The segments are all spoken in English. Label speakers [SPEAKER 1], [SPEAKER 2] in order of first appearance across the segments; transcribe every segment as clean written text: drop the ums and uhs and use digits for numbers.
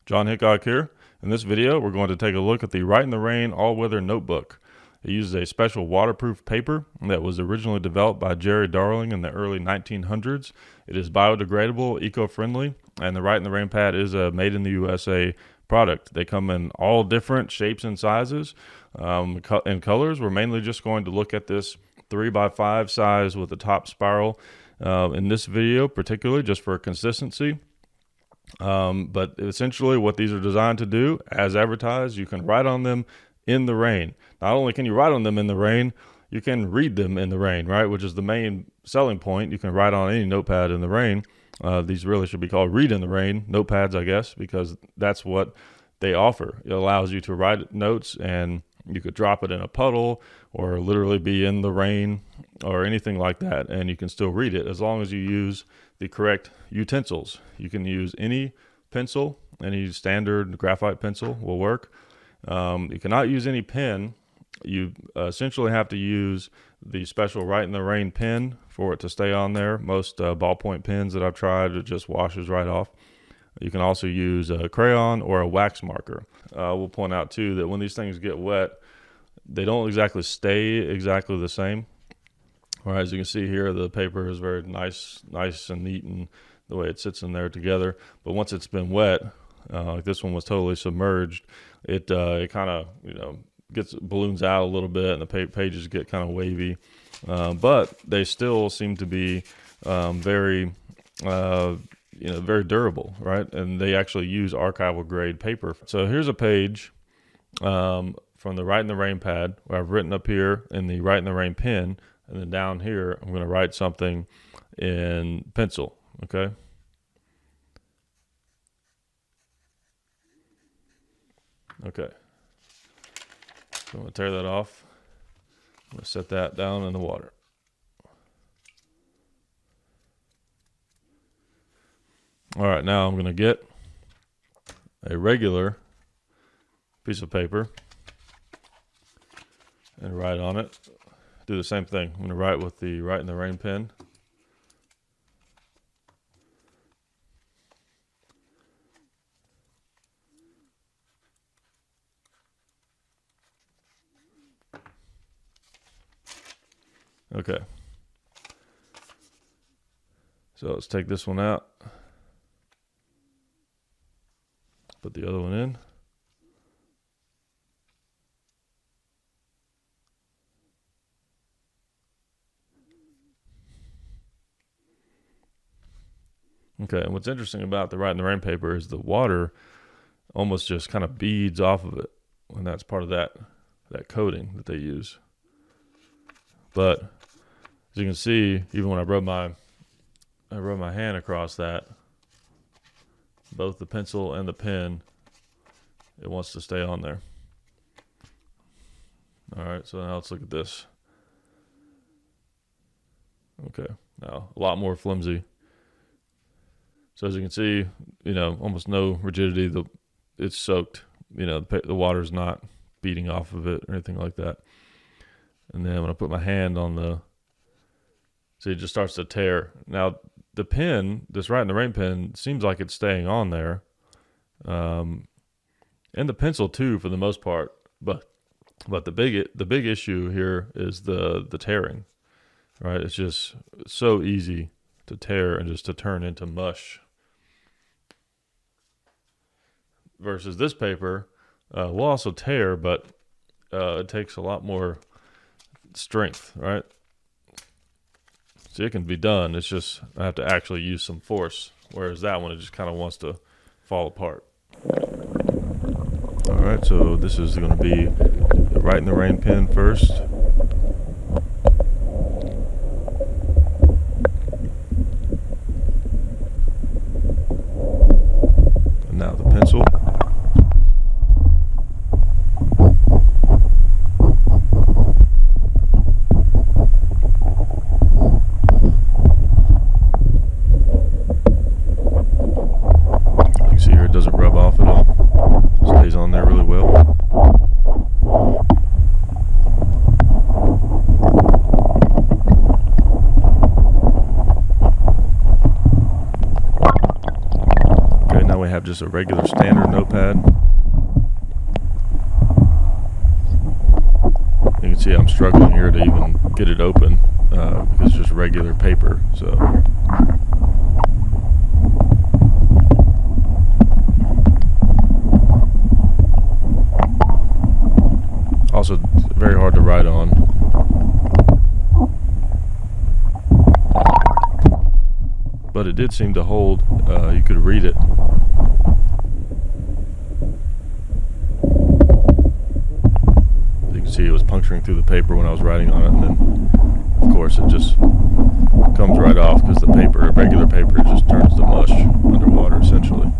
[SPEAKER 1] John Hickok here. In this video, we're going to take a look at the Write in the Rain all-weather notebook. It uses a special waterproof paper that was originally developed by Jerry Darling in the early 1900s. It is biodegradable, eco-friendly, and the Write in the Rain pad is a made in the USA product. They come in all different shapes and sizes and colors. We're mainly just going to look at this 3x5 size with the top spiral in this video, particularly just for consistency. But essentially what these are designed to do, as advertised, you can write on them in the rain. Not only can you write on them in the rain, you can read them in the rain, right? Which is the main selling point. You can write on any notepad in the rain. These really should be called read in the rain notepads, I guess, because that's what they offer. It allows you to write notes, and you could drop it in a puddle or literally be in the rain or anything like that, and you can still read it as long as you use the correct utensils. You can use any pencil, any standard graphite pencil will work. You cannot use any pen. You essentially have to use the special Write in the Rain pen for it to stay on there. Most ballpoint pens that I've tried, it just washes right off. You can also use a crayon or a wax marker. We'll point out too that when these things get wet, they don't exactly stay exactly the same. All right, as you can see here, the paper is very nice and neat, and the way it sits in there together. But once it's been wet, like this one was totally submerged, it kind of balloons out a little bit, and the pages get kind of wavy. But they still seem to be very durable, right? And they actually use archival grade paper. So here's a page from the Write in the Rain pad where I've written up here in the Write in the Rain pen, and then down here I'm going to write something in pencil. Okay. Okay. So I'm going to tear that off. I'm going to set that down in the water. All right, now I'm going to get a regular piece of paper and write on it. Do the same thing. I'm going to write with the Write in the Rain pen. Okay. So let's take this one out. Put the other one in. Okay, and what's interesting about the Write in the Rain paper is the water almost just kind of beads off of it, and that's part of that coating that they use. But as you can see, even when I rub my hand across that, both the pencil and the pen, it wants to stay on there. All right, so now let's look at this. Okay, now a lot more flimsy. So as you can see, almost no rigidity. It's soaked. The water's not beating off of it or anything like that. And then when I put my hand on see, it just starts to tear. Now the pen, this Write in the Rain pen, seems like it's staying on there, and the pencil too, for the most part. But the big issue here is the tearing. Right? It's just so easy to tear and just to turn into mush. Versus this paper will also tear, but it takes a lot more strength, right? So it can be done. It's just I have to actually use some force. Whereas that one, it just kind of wants to fall apart. All right, so this is going to be the Write in the Rain pen first. And now the pencil. Doesn't rub off at all. Stays on there really well. just a regular standard notepad. You can see I'm struggling here to even get it open because it's just regular paper. So also very hard to write on. But it did seem to hold. You could read it. You can see it was puncturing through the paper when I was writing on it, and then of course it just comes right off because the paper, regular paper, just turns to mush underwater essentially.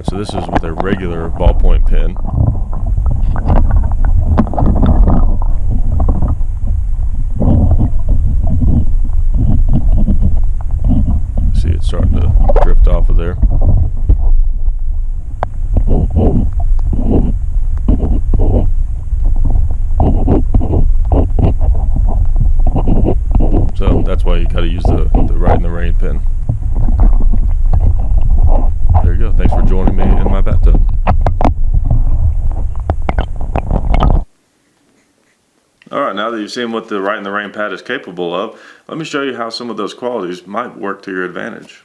[SPEAKER 1] So this is with a regular ballpoint pen. See, it's starting to drift off of there. So that's why you got to use the Write in the Rain pen. There you go. Thanks for joining me in my bathtub. Alright, now that you've seen what the Write in the Rain pad is capable of, let me show you how some of those qualities might work to your advantage.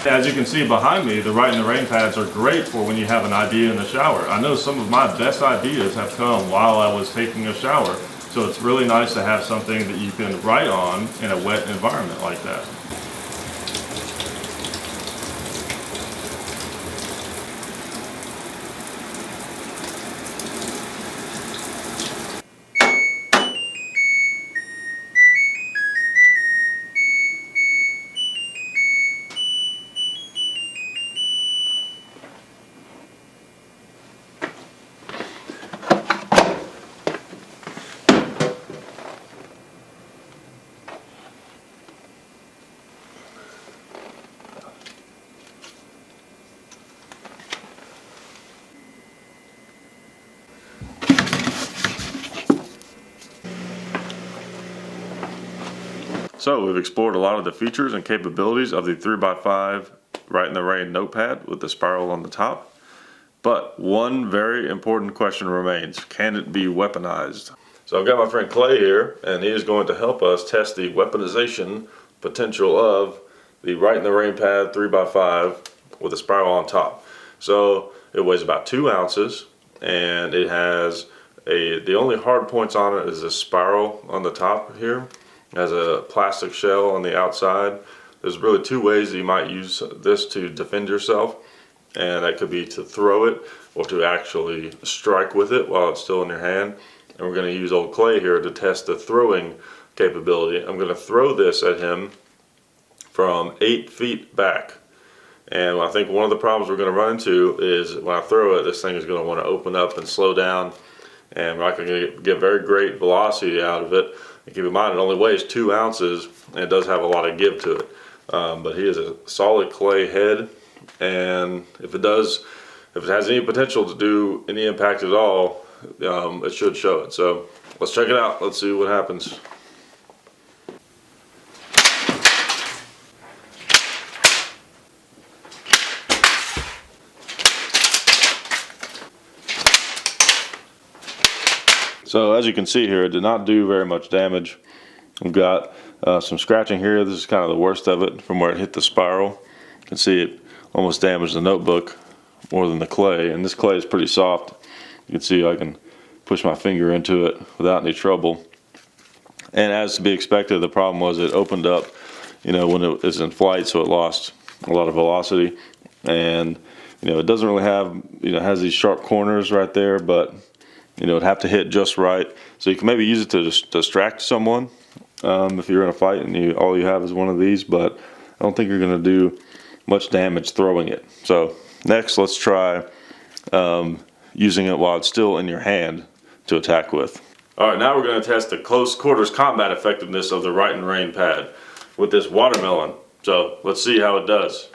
[SPEAKER 1] As you can see behind me, the Write in the Rain pads are great for when you have an idea in the shower. I know some of my best ideas have come while I was taking a shower, so it's really nice to have something that you can write on in a wet environment like that. So we've explored a lot of the features and capabilities of the 3x5 Write in the Rain notepad with the spiral on the top. But one very important question remains: can it be weaponized? So I've got my friend Clay here, and he is going to help us test the weaponization potential of the Write in the Rain pad 3x5 with a spiral on top. So it weighs about 2 ounces, and it has the only hard points on it is a spiral on the top here. It has a plastic shell on the outside. There's really 2 ways that you might use this to defend yourself, and that could be to throw it or to actually strike with it while it's still in your hand. And we're going to use old Clay here to test the throwing capability. I'm going to throw this at him from 8 feet back. And I think one of the problems we're going to run into is when I throw it, this thing is going to want to open up and slow down, and we're not going to get very great velocity out of it. And keep in mind, it only weighs 2 ounces, and it does have a lot of give to it. But he is a solid clay head, and if it has any potential to do any impact at all, it should show it. So let's check it out. Let's see what happens. So as you can see here, it did not do very much damage. We've got some scratching here. This is kind of the worst of it from where it hit the spiral. You can see it almost damaged the notebook more than the clay, and this clay is pretty soft. You can see I can push my finger into it without any trouble. And as to be expected, the problem was it opened up, when it was in flight, so it lost a lot of velocity. And it doesn't really have, it has these sharp corners right there, but it'd have to hit just right. So you can maybe use it to distract someone if you're in a fight and all you have is one of these, but I don't think you're going to do much damage throwing it. So next, let's try using it while it's still in your hand to attack with. Alright, now we're going to test the close quarters combat effectiveness of the Write in Rain pad with this watermelon. So let's see how it does.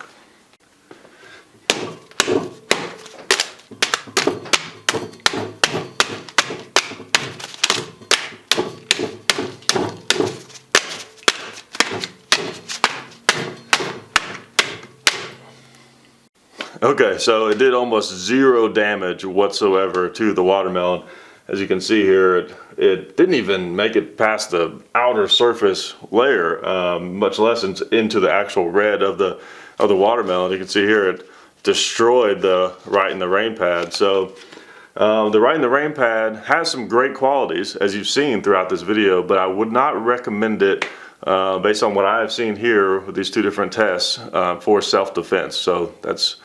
[SPEAKER 1] Okay, so it did almost zero damage whatsoever to the watermelon. As you can see here, it didn't even make it past the outer surface layer, much less into the actual red of the watermelon. You can see here it destroyed the Write in the Rain pad. So the Write in the Rain pad has some great qualities, as you've seen throughout this video, but I would not recommend it based on what I have seen here with these two different tests for self-defense. So that's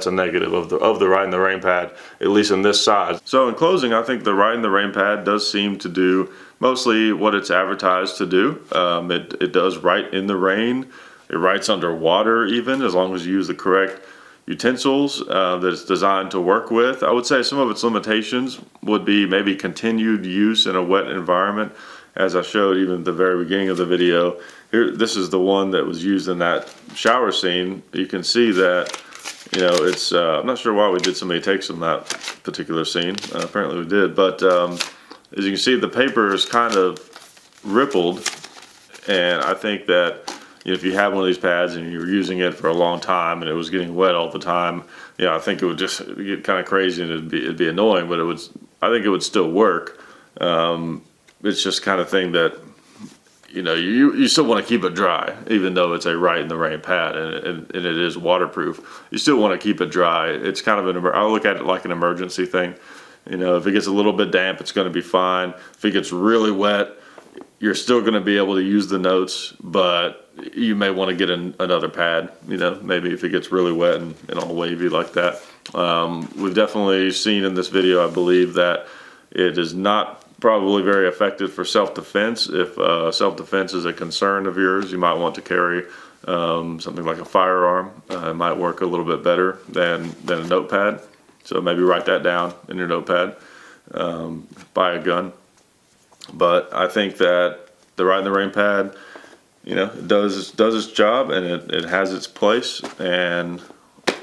[SPEAKER 1] a negative of the Write in the Rain pad, at least in this size. So in closing, I think the Write in the Rain pad does seem to do mostly what it's advertised to do. It does write in the rain. It writes underwater even, as long as you use the correct utensils that it's designed to work with. I would say some of its limitations would be maybe continued use in a wet environment. As I showed even at the very beginning of the video, here, this is the one that was used in that shower scene. You can see that, it's, I'm not sure why we did so many takes on that particular scene. Apparently we did, but as you can see, the paper is kind of rippled, and I think that if you have one of these pads and you're using it for a long time and it was getting wet all the time, I think it would just get kind of crazy and it'd be annoying, but I think it would still work. It's just kind of thing that you still want to keep it dry, even though it's a Write in the Rain pad and it is waterproof. You still want to keep it dry. It's kind of I look at it like an emergency thing. If it gets a little bit damp, it's going to be fine. If it gets really wet, you're still going to be able to use the notes, but you may want to get another pad. Maybe if it gets really wet and all wavy like that. We've definitely seen in this video, I believe, that it is not probably very effective for self-defense. If self-defense is a concern of yours, you might want to carry something like a firearm. It might work a little bit better than a notepad. So maybe write that down in your notepad. Buy a gun. But I think that the Write in the Rain pad, it does its job, and it has its place. And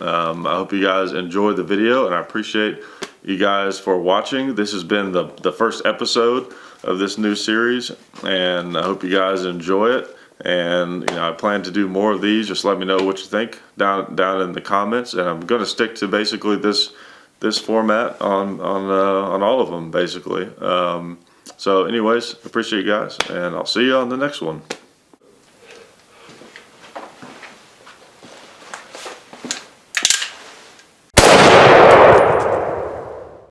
[SPEAKER 1] I hope you guys enjoyed the video, and I appreciate you guys for watching. This has been the first episode of this new series, and I hope you guys enjoy it. And I plan to do more of these. Just let me know what you think down in the comments, and I'm going to stick to basically this format on all of them basically. So anyways, appreciate you guys, and I'll see you on the next one.